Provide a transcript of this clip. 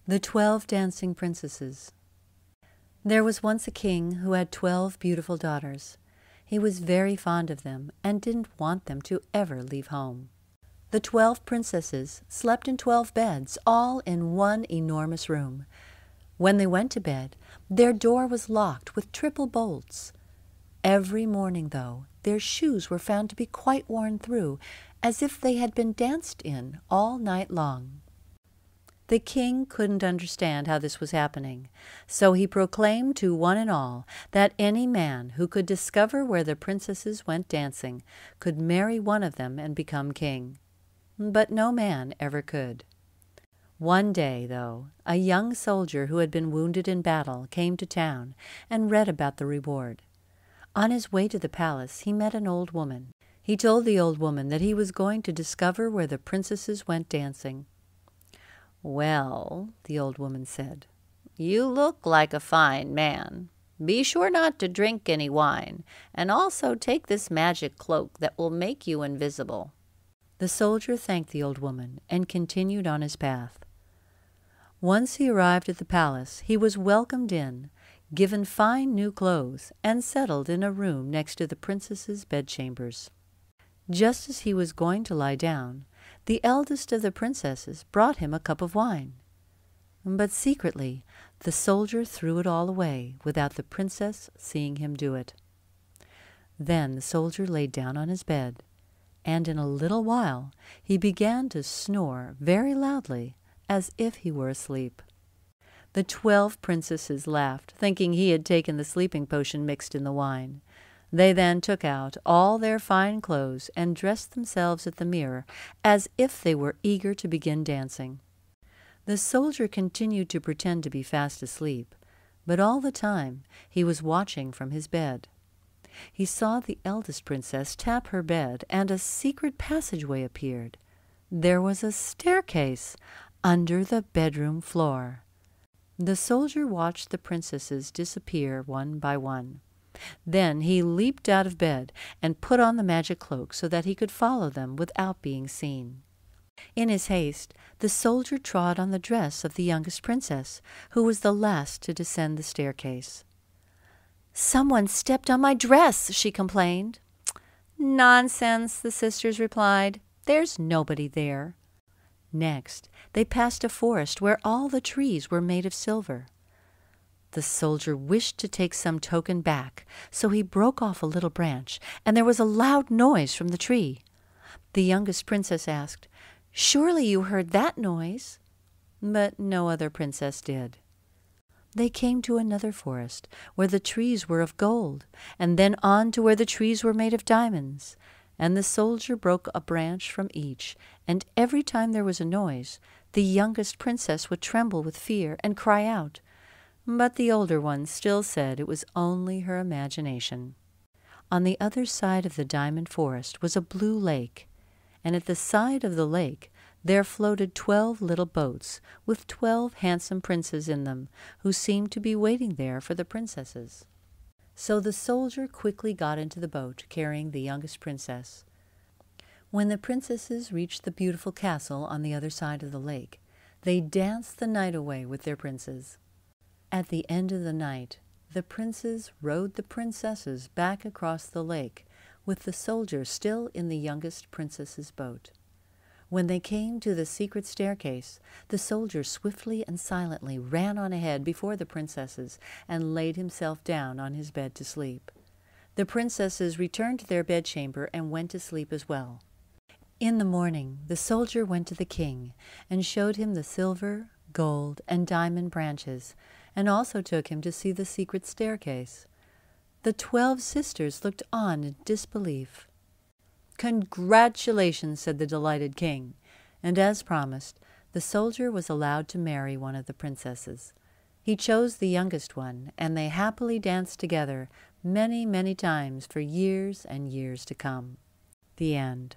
The 12 Dancing Princesses. There was once a king who had 12 beautiful daughters. He was very fond of them and didn't want them to ever leave home. The 12 princesses slept in 12 beds, all in one enormous room. When they went to bed, their door was locked with triple bolts. Every morning, though, their shoes were found to be quite worn through, as if they had been danced in all night long. The king couldn't understand how this was happening, so he proclaimed to one and all that any man who could discover where the princesses went dancing could marry one of them and become king. But no man ever could. One day, though, a young soldier who had been wounded in battle came to town and read about the reward. On his way to the palace, he met an old woman. He told the old woman that he was going to discover where the princesses went dancing. "Well," the old woman said, "you look like a fine man. Be sure not to drink any wine, and also take this magic cloak that will make you invisible." The soldier thanked the old woman and continued on his path. Once he arrived at the palace, he was welcomed in, given fine new clothes, and settled in a room next to the princesses' bedchambers. Just as he was going to lie down, the eldest of the princesses brought him a cup of wine. But secretly, the soldier threw it all away without the princess seeing him do it. Then the soldier lay down on his bed, and in a little while he began to snore very loudly, as if he were asleep. The 12 princesses laughed, thinking he had taken the sleeping potion mixed in the wine. They then took out all their fine clothes and dressed themselves at the mirror as if they were eager to begin dancing. The soldier continued to pretend to be fast asleep, but all the time he was watching from his bed. He saw the eldest princess tap her bed, and a secret passageway appeared. There was a staircase under the bedroom floor. The soldier watched the princesses disappear one by one. Then he leaped out of bed and put on the magic cloak so that he could follow them without being seen. In his haste, the soldier trod on the dress of the youngest princess, who was the last to descend the staircase. "Someone stepped on my dress," she complained. "Nonsense," the sisters replied. "There's nobody there." Next, they passed a forest where all the trees were made of silver. The soldier wished to take some token back, so he broke off a little branch, and there was a loud noise from the tree. The youngest princess asked, "Surely you heard that noise?" But no other princess did. They came to another forest, where the trees were of gold, and then on to where the trees were made of diamonds. And the soldier broke a branch from each, and every time there was a noise, the youngest princess would tremble with fear and cry out. But the older one still said it was only her imagination. On the other side of the diamond forest was a blue lake, and at the side of the lake there floated 12 little boats with 12 handsome princes in them, who seemed to be waiting there for the princesses. So the soldier quickly got into the boat, carrying the youngest princess. When the princesses reached the beautiful castle on the other side of the lake, they danced the night away with their princes. At the end of the night, the princes rowed the princesses back across the lake, with the soldier still in the youngest princess's boat. When they came to the secret staircase, the soldier swiftly and silently ran on ahead before the princesses and laid himself down on his bed to sleep. The princesses returned to their bedchamber and went to sleep as well. In the morning, the soldier went to the king and showed him the silver, gold, and diamond branches, and also took him to see the secret staircase. The 12 sisters looked on in disbelief. "Congratulations," said the delighted king, and as promised, the soldier was allowed to marry one of the princesses. He chose the youngest one, and they happily danced together many, many times for years and years to come. The end.